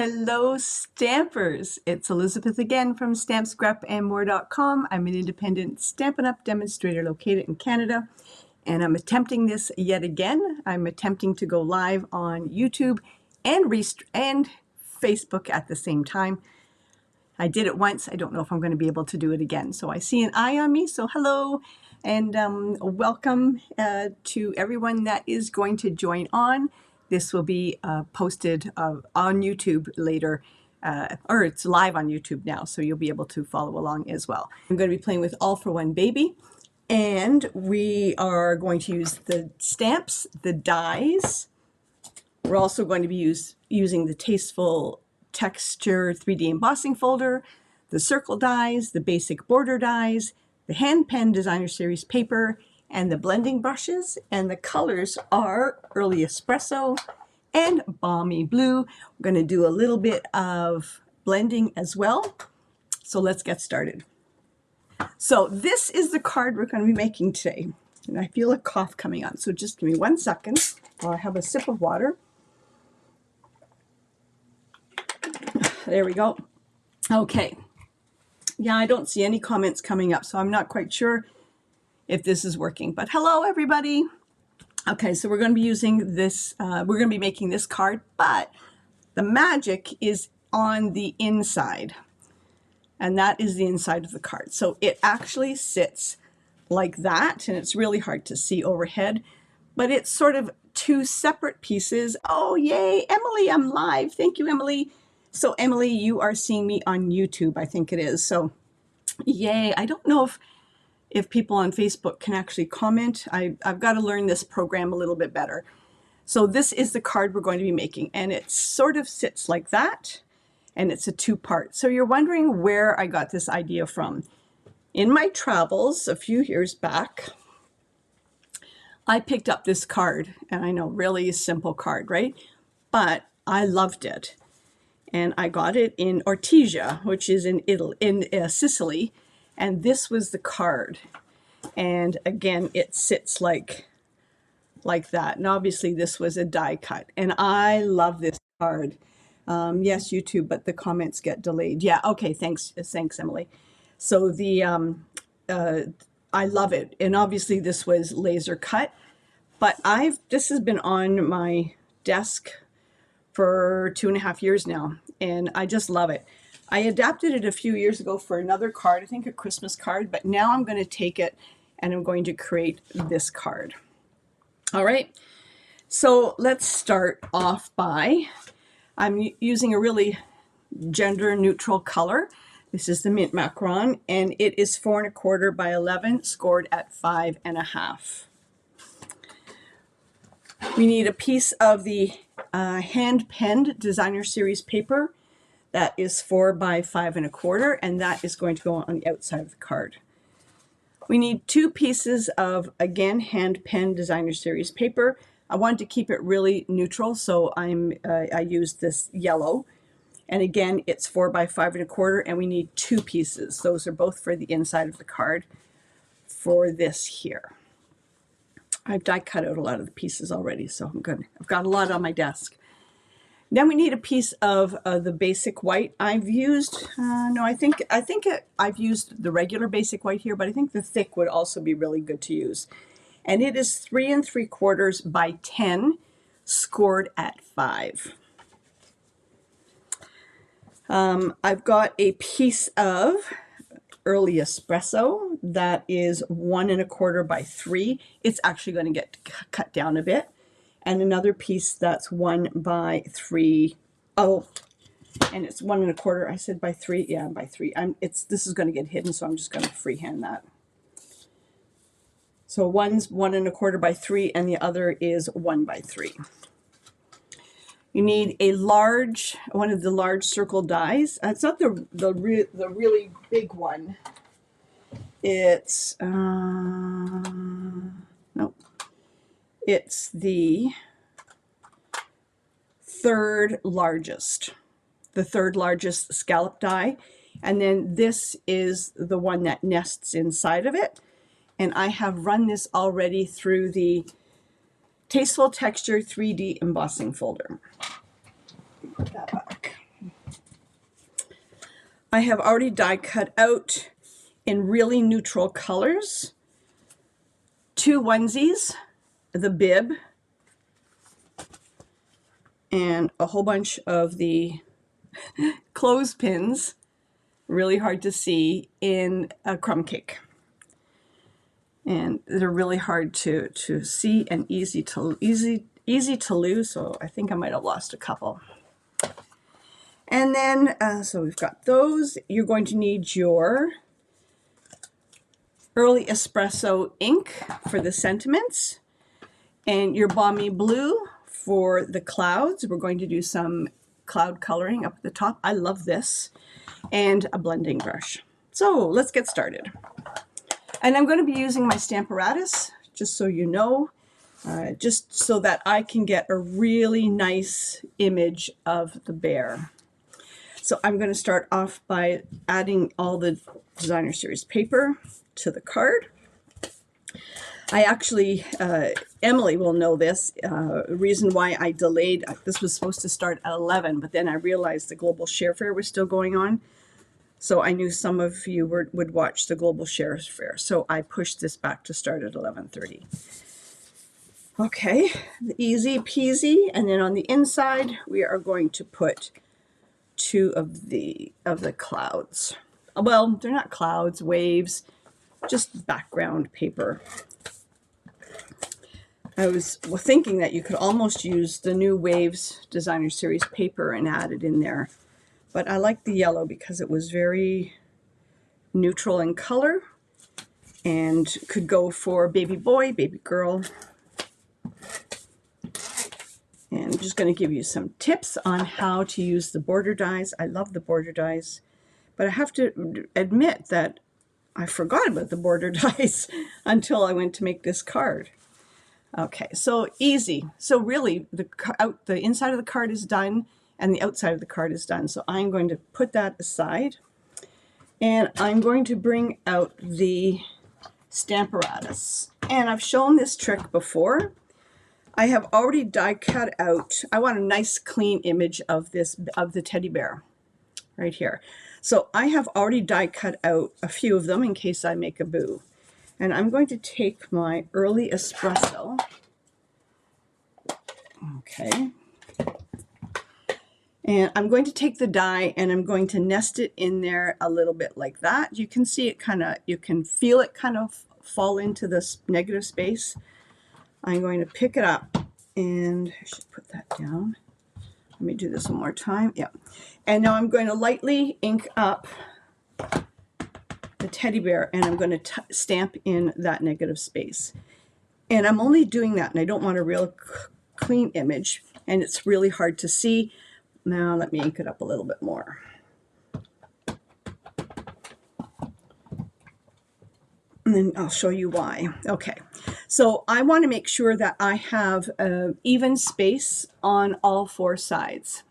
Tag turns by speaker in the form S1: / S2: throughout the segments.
S1: Hello Stampers! It's Elizabeth again from stampscrapandmore.com. I'm an independent Stampin' Up! Demonstrator located in Canada, and I'm attempting this yet again. I'm attempting to go live on YouTube and Facebook at the same time. I did it once. I don't know if I'm going to be able to do it again. So I see an eye on me, so hello, and welcome to everyone that is going to join on. This will be posted on YouTube later, or it's live on YouTube now, so you'll be able to follow along as well. I'm going to be playing with All for One Baby, and we are going to use the stamps, the dies. We're also going to be using the Tasteful Texture 3D embossing folder, the circle dies, the basic border dies, the hand pen designer series paper, and the blending brushes, and the colors are Early Espresso and Balmy Blue. We're going to do a little bit of blending as well. So let's get started. So this is the card we're going to be making today. And I feel a cough coming on, so just give me 1 second while I have a sip of water. There we go. Okay. Yeah, I don't see any comments coming up, so I'm not quite sure if this is working, but hello everybody. Okay, so we're going to be using this, we're going to be making this card, but the magic is on the inside, and that is the inside of the card. So it actually sits like that, and it's really hard to see overhead, but it's sort of two separate pieces. Oh yay, Emily, I'm live. Thank you, Emily. So Emily, you are seeing me on YouTube, I think it is. So yay. I don't know if people on Facebook can actually comment. I've got to learn this program a little bit better. So this is the card we're going to be making, and it sort of sits like that, and it's a two-part. So you're wondering where I got this idea from. In my travels a few years back, I picked up this card, and I know, really simple card, right? But I loved it. And I got it in Ortigia, which is in Italy, in Sicily, and this was the card. And again, it sits like that. And obviously, this was a die cut, and I love this card. Yes, YouTube, but the comments get delayed. Yeah, okay, thanks, Emily. So the I love it, and obviously this was laser cut, but this has been on my desk for 2.5 years now, and I just love it. I adapted it a few years ago for another card, I think a Christmas card, but now I'm going to take it and I'm going to create this card. All right, so let's start off by, I'm using a really gender neutral color. This is the Mint Macaron, and it is 4 1/4 by 11, scored at 5.5. We need a piece of the hand-penned designer series paper that is 4 by 5 1/4, and that is going to go on the outside of the card. We need 2 pieces of, again, hand-penned designer series paper. I wanted to keep it really neutral, so I used this yellow, and again, it's 4 by 5 1/4, and we need 2 pieces. Those are both for the inside of the card for this here. I've die cut out a lot of the pieces already, so I'm good. I've got a lot on my desk. Then we need a piece of the basic white. I've used, I've used the regular basic white here, but I think the thick would also be really good to use. And it is 3 3/4 by 10, scored at 5. I've got a piece of Early Espresso that is 1 1/4 by 3. It's actually going to get cut down a bit. And another piece that's 1 by 3. Oh, and it's 1 1/4. I said by 3. Yeah, by 3. This is going to get hidden, so I'm just going to freehand that. So one's 1 1/4 by 3, and the other is 1 by 3. You need one of the large circle dies. It's not the really big one. It's nope. It's the third largest scallop die, and then this is the one that nests inside of it. And I have run this already through the Tasteful Texture 3D embossing folder. Put that back. I have already die cut out in really neutral colors 2 onesies, the bib, and a whole bunch of the clothespins, really hard to see, in a crumb cake. And they're really hard to see and easy to lose, so I think I might have lost a couple. And then, so we've got those. You're going to need your early espresso ink for the sentiments and your balmy blue for the clouds. We're going to do some cloud coloring up at the top. I love this. And a blending brush. So let's get started. And I'm going to be using my Stamparatus, just so you know, just so that I can get a really nice image of the bear. So I'm going to start off by adding all the designer series paper to the card. I actually, Emily will know this, reason why I delayed. This was supposed to start at 11, but then I realized the Global Share Fair was still going on. So I knew some of you would watch the Global Share Fair. So I pushed this back to start at 11:30. Okay, easy peasy. And then on the inside, we are going to put 2 of the clouds. Well, they're not clouds, waves, just background paper. I was thinking that you could almost use the new Waves Designer Series paper and add it in there. But I like the yellow because it was very neutral in color and could go for baby boy, baby girl. And I'm just going to give you some tips on how to use the border dies. I love the border dies, but I have to admit that I forgot about the border dies until I went to make this card. Okay, so easy. So really, the inside of the card is done and the outside of the card is done. So I'm going to put that aside, and I'm going to bring out the Stamparatus. And I've shown this trick before. I have already die cut out. I want a nice clean image of the teddy bear right here. So I have already die cut out a few of them in case I make a boo. And I'm going to take my early espresso. Okay. And I'm going to take the die and I'm going to nest it in there a little bit like that. You can see it you can feel it kind of fall into this negative space. I'm going to pick it up and I should put that down. Let me do this one more time. Yeah. And now I'm going to lightly ink up the teddy bear and I'm going to stamp in that negative space. And I'm only doing that, and I don't want a real clean image, and it's really hard to see. Now let me ink it up a little bit more. And then I'll show you why. Okay, so I want to make sure that I have even space on all 4 sides.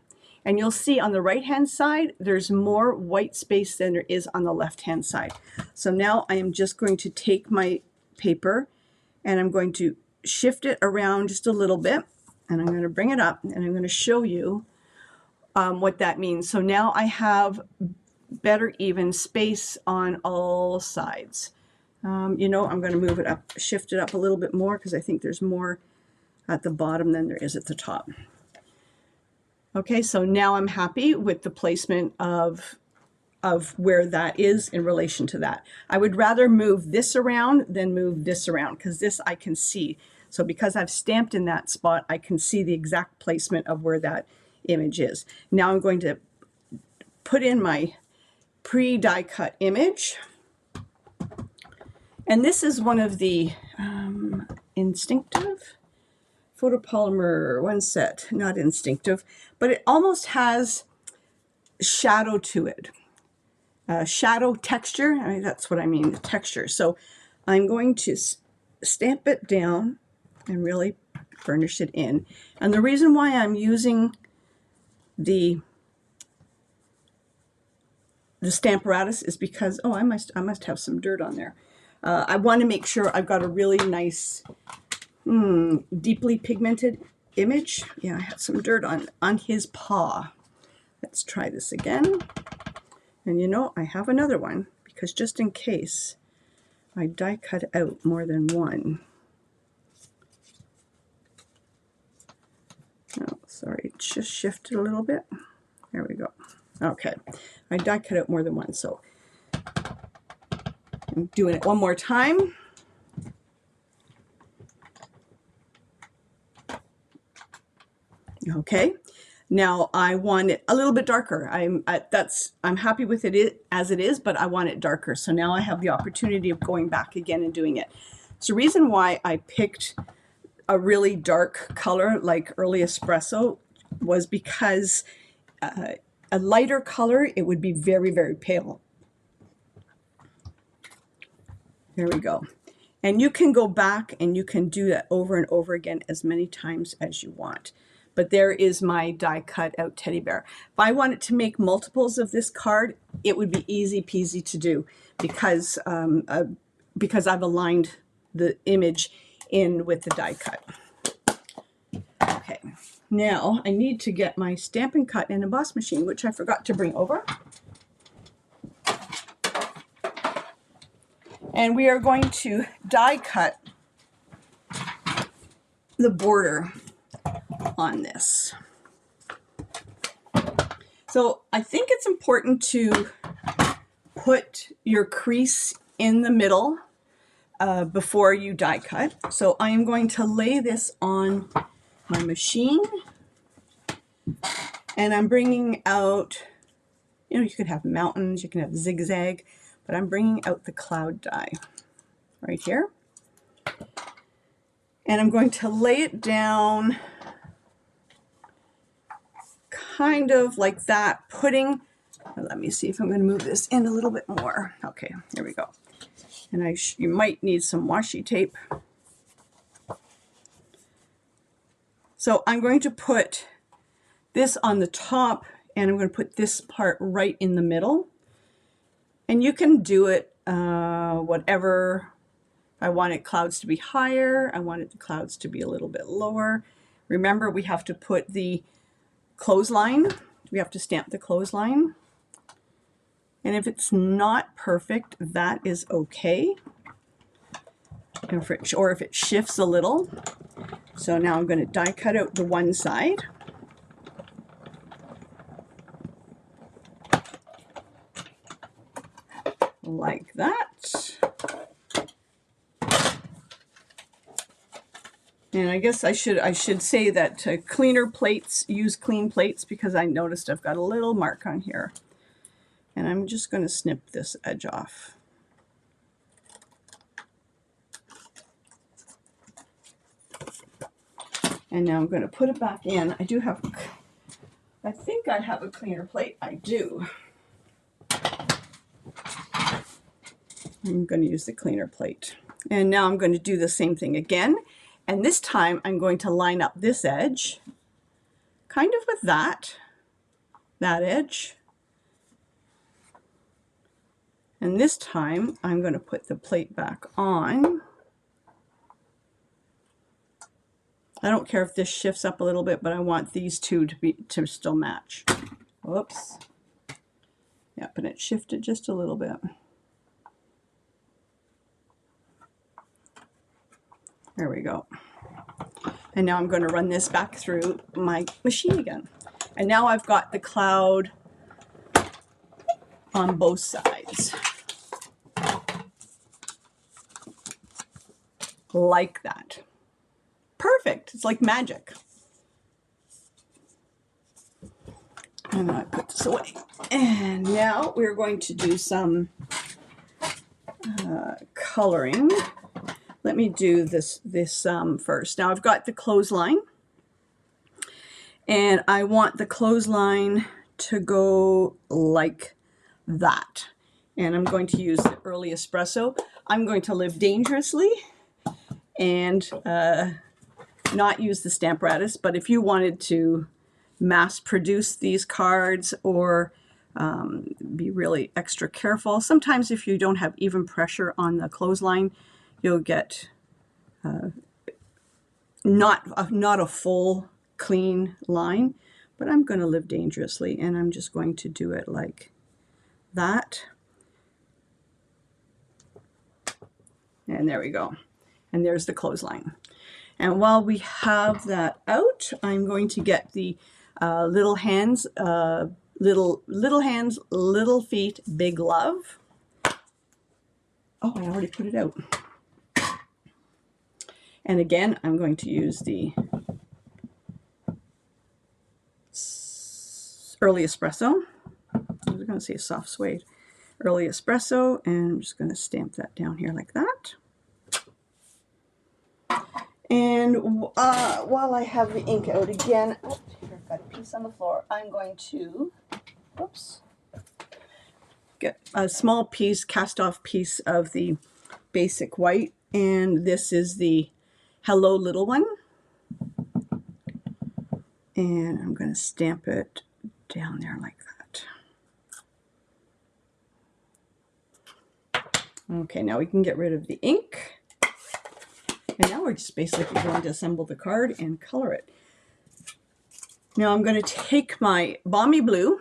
S1: And you'll see on the right-hand side, there's more white space than there is on the left-hand side. So now I am just going to take my paper and I'm going to shift it around just a little bit. And I'm going to bring it up and I'm going to show you what that means. So now I have better even space on all sides. You know, I'm going to move it up, shift it up a little bit more because I think there's more at the bottom than there is at the top. Okay, so now I'm happy with the placement of where that is in relation to that. I would rather move this around than move this around because this I can see. So because I've stamped in that spot, I can see the exact placement of where that image is. Now I'm going to put in my pre-die cut image. And this is one of the Instinctive photopolymer one set, not Instinctive, but it almost has shadow to it. Shadow texture, I mean, that's what I mean, the texture. So I'm going to stamp it down and really furnish it in. And the reason why I'm using the Stamparatus is because, oh, I must have some dirt on there. I want to make sure I've got a really nice, deeply pigmented image. Yeah, I have some dirt on his paw. Let's try this again. And you know, I have another one because just in case I die cut out more than one. Oh, sorry, it just shifted a little bit. There we go. Okay, I die cut out more than one, so I'm doing it one more time. Okay, now I want it a little bit darker. I'm happy with it as it is, but I want it darker. So now I have the opportunity of going back again and doing it. So the reason why I picked a really dark color like Early Espresso was because a lighter color, it would be very, very pale. There we go. And you can go back and you can do that over and over again as many times as you want. But there is my die cut out teddy bear. If I wanted to make multiples of this card, it would be easy peasy to do because I've aligned the image in with the die cut. Okay, now I need to get my Stampin' Cut and emboss machine, which I forgot to bring over. And we are going to die cut the border on this. So I think it's important to put your crease in the middle before you die cut. So I am going to lay this on my machine, and I'm bringing out, you know, you could have mountains, you can have zigzag, but I'm bringing out the cloud die right here. And I'm going to lay it down kind of like that, putting, let me see if I'm going to move this in a little bit more. Okay, here we go. And you might need some washi tape. So I'm going to put this on the top, and I'm going to put this part right in the middle. And you can do it whatever. I wanted clouds to be higher. I wanted the clouds to be a little bit lower. Remember, we have to put the clothesline. We have to stamp the clothesline. And if it's not perfect, that is okay. Or if it shifts a little. So now I'm going to die cut out the one side. Like that. And I guess I should say that cleaner plates, use clean plates, because I noticed I've got a little mark on here. And I'm just going to snip this edge off. And now I'm going to put it back in. I think I have a cleaner plate. I do. I'm going to use the cleaner plate. And now I'm going to do the same thing again. And this time I'm going to line up this edge, kind of with that edge. And this time I'm going to put the plate back on. I don't care if this shifts up a little bit, but I want these two to still match. Whoops. Yep, and it shifted just a little bit. There we go. And now I'm going to run this back through my machine again. And now I've got the cloud on both sides. Like that. Perfect. It's like magic. And I put this away. And now we're going to do some coloring. Let me do this first. Now I've got the clothesline, and I want the clothesline to go like that. And I'm going to use the Early Espresso. I'm going to live dangerously and not use the Stamparatus, but if you wanted to mass produce these cards or be really extra careful, sometimes if you don't have even pressure on the clothesline, you'll get not a full clean line. But I'm going to live dangerously, and I'm just going to do it like that. And there we go. And there's the clothesline. And while we have that out, I'm going to get the little hands, little hands, little feet, big love. Oh, I already put it out. And again, I'm going to use the early espresso. I was going to say soft suede. Early espresso, and I'm just going to stamp that down here like that. And while I have the ink out again, oh, here I've got a piece on the floor. I'm going to, whoops, get a small piece, cast off piece of the basic white, and this is the Hello Little One. And I'm going to stamp it down there like that. Okay, now we can get rid of the ink. And now we're just basically going to assemble the card and color it. Now I'm going to take my Balmy Blue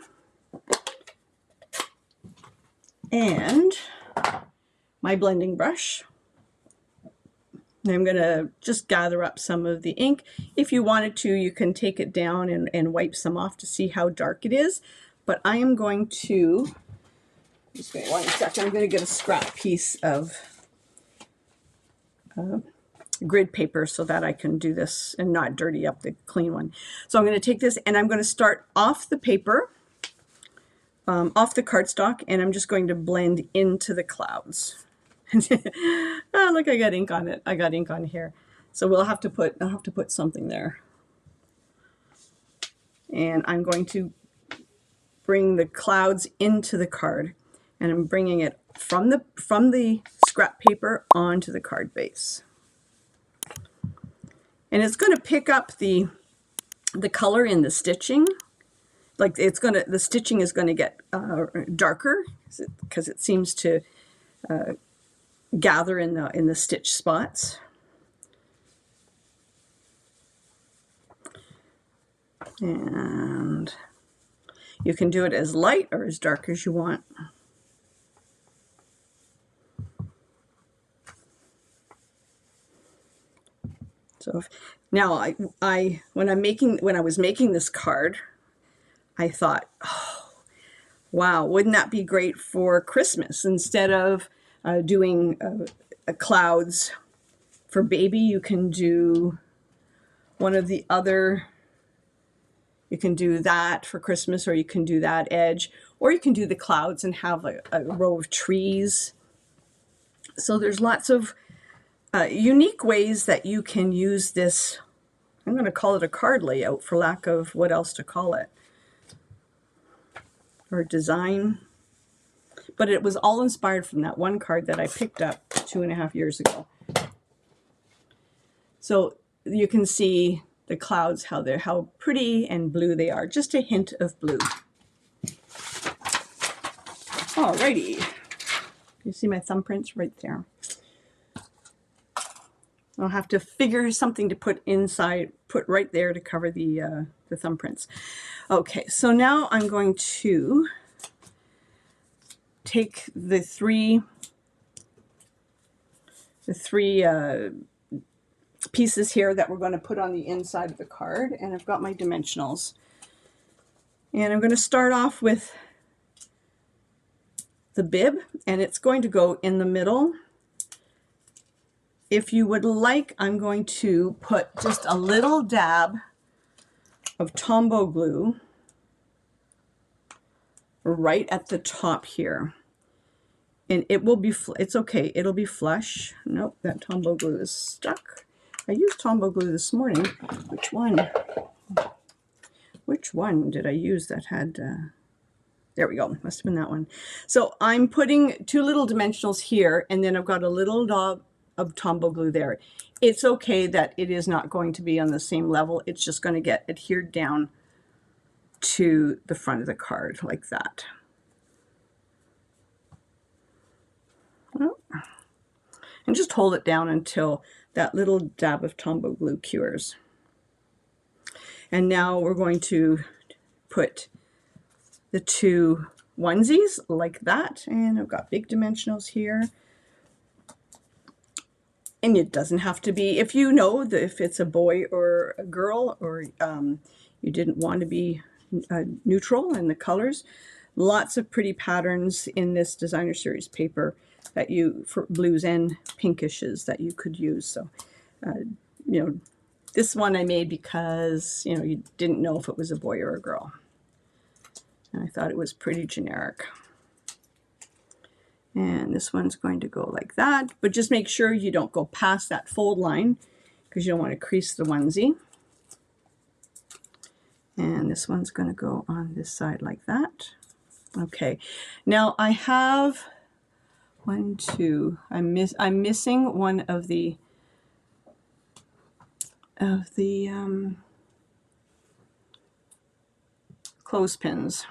S1: and my blending brush. And I'm going to just gather up some of the ink. If you wanted to, you can take it down and wipe some off to see how dark it is. But I am going to, just wait 1 second, I'm going to get a scrap piece of grid paper so that I can do this and not dirty up the clean one. So I'm going to take this and I'm going to start off the paper, off the cardstock, and I'm just going to blend into the clouds. Oh, look, I got ink on it. I got ink on here. So I'll have to put something there. And I'm going to bring the clouds into the card, and I'm bringing it from the scrap paper onto the card base. And it's going to pick up the color in the stitching. Like the stitching is going to get darker because it seems to gather in the stitch spots. And you can do it as light or as dark as you want. So now when I was making this card, I thought, oh, wow, wouldn't that be great for Christmas? Instead of doing clouds for baby, you can do one of the other. You can do that for Christmas, or you can do that edge, or you can do the clouds and have a row of trees. So there's lots of unique ways that you can use this. I'm going to call it a card layout for lack of what else to call it, or design. But it was all inspired from that one card that I picked up 2.5 years ago. So you can see the clouds, how pretty and blue they are. Just a hint of blue. Alrighty. You see my thumbprints right there. I'll have to figure something to put inside, put right there to cover the thumbprints. Okay, so now I'm going to take the three pieces here that we're going to put on the inside of the card, and I've got my dimensionals. And I'm going to start off with the bib, and it's going to go in the middle. If you would like, I'm going to put just a little dab of Tombow glue right at the top here. And it will be, it's okay, it'll be flush. Nope, that Tombow glue is stuck. I used Tombow glue this morning. Which one? Which one did I use that had, there we go, must have been that one. So I'm putting 2 little dimensionals here, and then I've got a little dab of Tombow glue there. It's okay that it is not going to be on the same level. It's just going to get adhered down to the front of the card like that. And just hold it down until that little dab of Tombow glue cures. And now we're going to put the 2 onesies like that. And I've got big dimensionals here. And it doesn't have to be, if you know that if it's a boy or a girl, or you didn't want to be neutral in the colors. Lots of pretty patterns in this designer series paper that you, for blues and pinkishes, that you could use. So, you know, this one I made because, you know, you didn't know if it was a boy or a girl. And I thought it was pretty generic. And this one's going to go like that, but just make sure you don't go past that fold line because you don't want to crease the onesie. And this one's going to go on this side like that. Okay, now I have one, two, I'm missing one of the clothespins.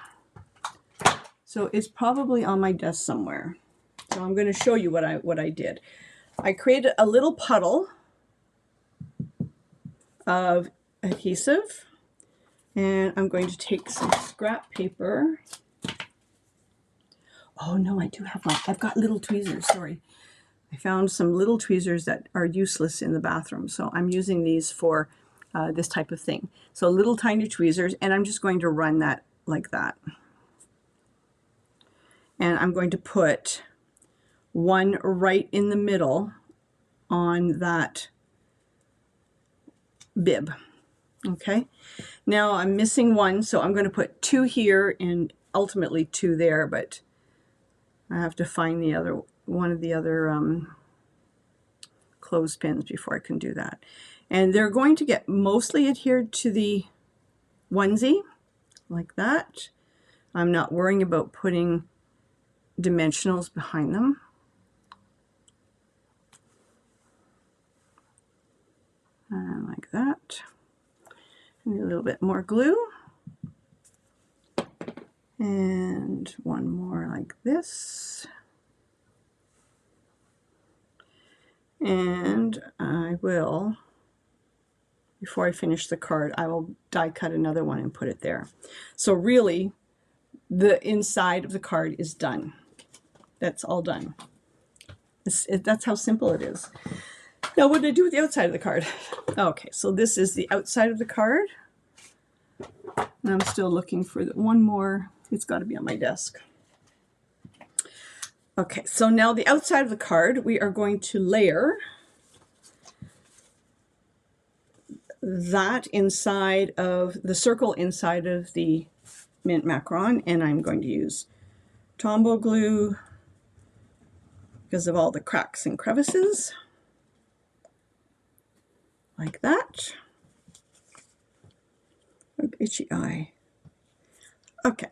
S1: So it's probably on my desk somewhere. So I'm going to show you what I did. I created a little puddle of adhesive, and I'm going to take some scrap paper. Oh no, I do have one. I've got little tweezers, sorry. I found some little tweezers that are useless in the bathroom, so I'm using these for this type of thing. So little tiny tweezers, and I'm just going to run that like that. And I'm going to put one right in the middle on that bib. Okay, now I'm missing one, so I'm going to put two here and ultimately two there, but I have to find the other one of the other clothespins before I can do that. And they're going to get mostly adhered to the onesie like that. I'm not worrying about putting dimensionals behind them. And like that. I need a little bit more glue. And one more like this. And I will, before I finish the card, I will die cut another one and put it there. So really, the inside of the card is done. That's all done. That's how simple it is. Now, what did I do with the outside of the card? Okay, so this is the outside of the card. And I'm still looking for one more. It's got to be on my desk. Okay, so now the outside of the card, we are going to layer that inside of the circle inside of the mint macaron, and I'm going to use Tombow glue because of all the cracks and crevices, like that. Oh, itchy eye. Okay.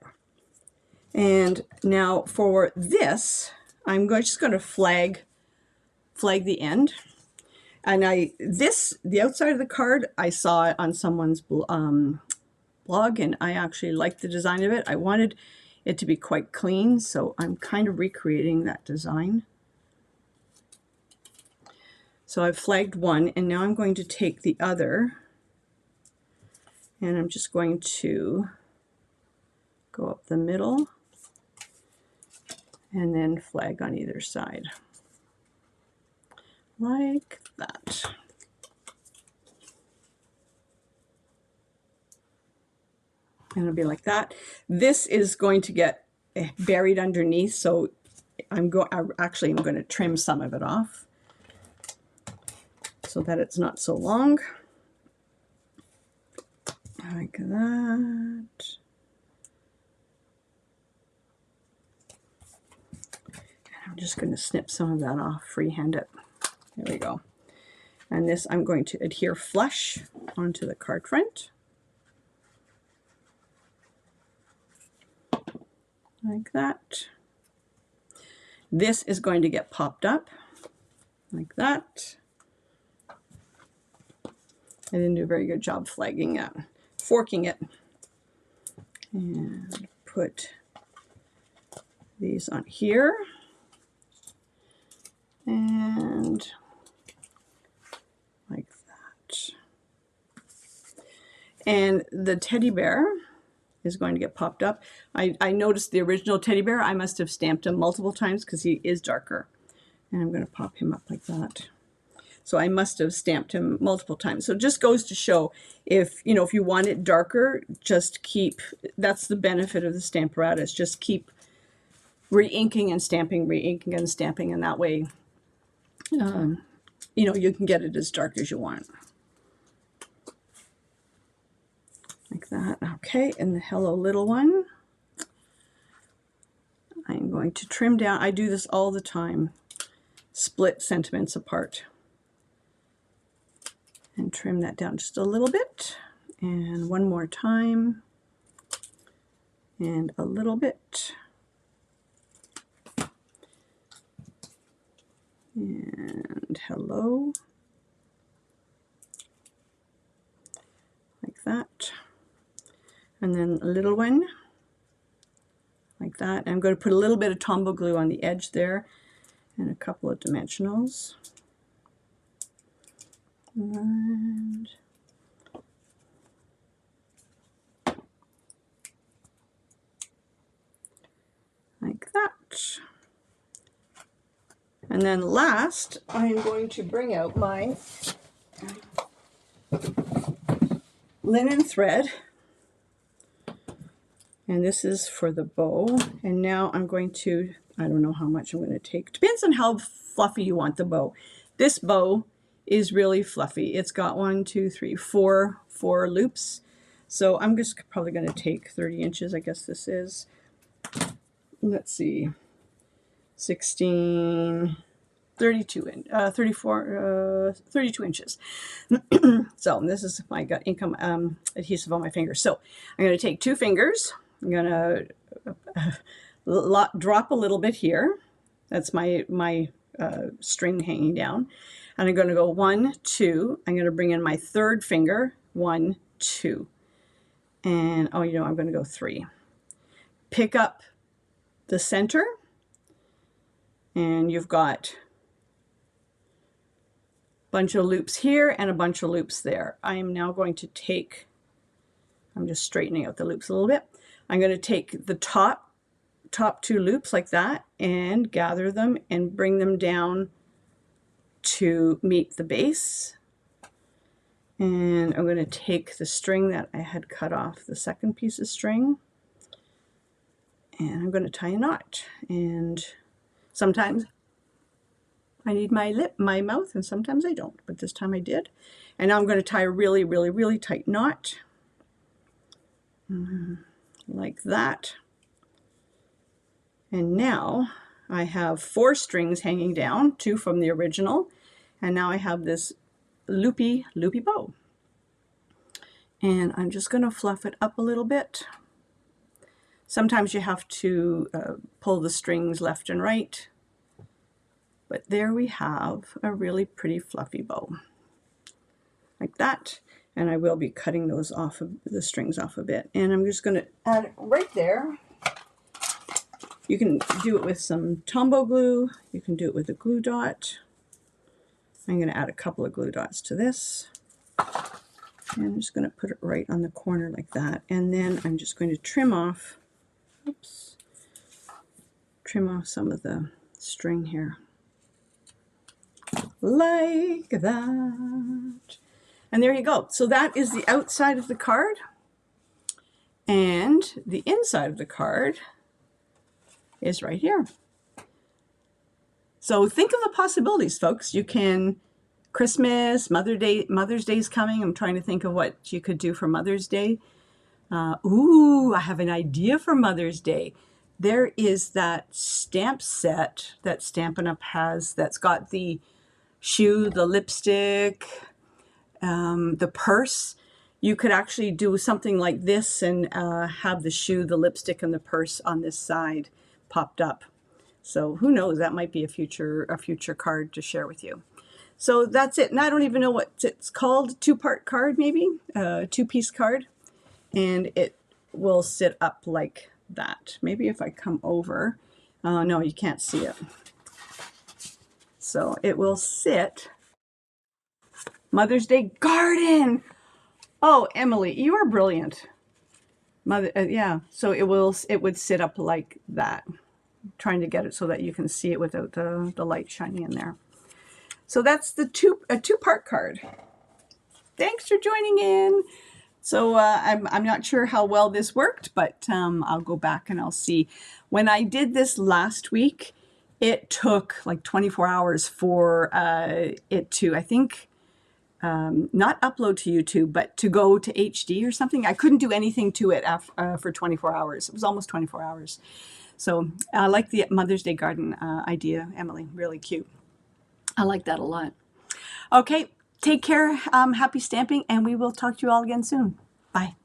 S1: And now for this, I'm just going to flag the end. And the outside of the card, I saw it on someone's blog, and I actually liked the design of it. I wanted it to be quite clean, so I'm kind of recreating that design. So I've flagged one, and now I'm going to take the other, and I'm just going to go up the middle and then flag on either side like that. And it'll be like that. This is going to get buried underneath, so I'm going to trim some of it off so that it's not so long, like that. I'm just going to snip some of that off, freehand it. There we go. And this I'm going to adhere flush onto the card front. Like that. This is going to get popped up like that. I didn't do a very good job flagging that, forking it. And put these on here. And like that. And the teddy bear, is going to get popped up. I noticed the original teddy bear, I must have stamped him multiple times because he is darker. And I'm going to pop him up like that. So I must have stamped him multiple times. So it just goes to show, if if you want it darker, just keep, that's the benefit of the Stamparatus, just keep re-inking and stamping, re-inking and stamping, and that way you can get it as dark as you want. Like that. Okay, and the Hello Little One, I'm going to trim down. I do this all the time. Split sentiments apart. And trim that down just a little bit. And one more time. And a little bit. And hello. Like that. And then a little one. Like that. I'm going to put a little bit of Tombow glue on the edge there. And a couple of dimensionals. And like that. And then last, I am going to bring out my linen thread. And this is for the bow. And now I'm going to, I don't know how much I'm going to take. Depends on how fluffy you want the bow. This bow is really fluffy. It's got 4 loops. So I'm just probably going to take 30 inches. I guess this is, let's see, 16, 32 inches. So this is my got ink adhesive on my fingers. So I'm going to take 2 fingers. I'm going to drop a little bit here. That's my string hanging down. And I'm going to go 1, 2. I'm going to bring in my 3rd finger. 1, 2. And I'm going to go 3. Pick up the center. And you've got a bunch of loops here and a bunch of loops there. I am now going to take, I'm just straightening out the loops a little bit. I'm going to take the top 2 loops like that and gather them and bring them down to meet the base. And I'm going to take the string that I had cut off, the second piece of string, and I'm going to tie a knot. And sometimes I need my mouth, and sometimes I don't, but this time I did. And now I'm going to tie a really, really, really tight knot. Like that. And now I have 4 strings hanging down, 2 from the original, and now I have this loopy bow. And I'm just going to fluff it up a little bit. Sometimes you have to pull the strings left and right, but there we have a really pretty fluffy bow, like that. And I will be cutting those off of the strings off a bit. And I'm just going to add it right there. You can do it with some Tombow glue. You can do it with a glue dot. I'm going to add a couple of glue dots to this. And I'm just going to put it right on the corner like that. And then I'm just going to trim off, trim off some of the string here. Like that. And there you go. So that is the outside of the card. And the inside of the card is right here. So think of the possibilities, folks. You can, Christmas, Mother's Day is coming. I'm trying to think of what you could do for Mother's Day. Ooh, I have an idea for Mother's Day. There is that stamp set that Stampin' Up! Has that's got the shoe, the lipstick, the purse. You could actually do something like this and have the shoe, the lipstick, and the purse on this side popped up. So who knows, that might be a future card to share with you. So that's it. And I don't even know what it's called, 2-part card maybe, 2-piece card. And it will sit up like that. Maybe if I come over, no, you can't see it. So it will sit. Mother's Day garden. Oh, Emily, you are brilliant. Mother, yeah. So it would sit up like that. Trying to get it so that you can see it without the light shining in there. So that's a two-part card. Thanks for joining in. So I'm not sure how well this worked, but I'll go back and I'll see. When I did this last week, it took like 24 hours for it to, I think, not upload to YouTube, but to go to HD or something. I couldn't do anything to it for 24 hours. It was almost 24 hours. So I like the Mother's Day garden idea, Emily. Really cute. I like that a lot. Okay, take care. Happy stamping, and we will talk to you all again soon. Bye.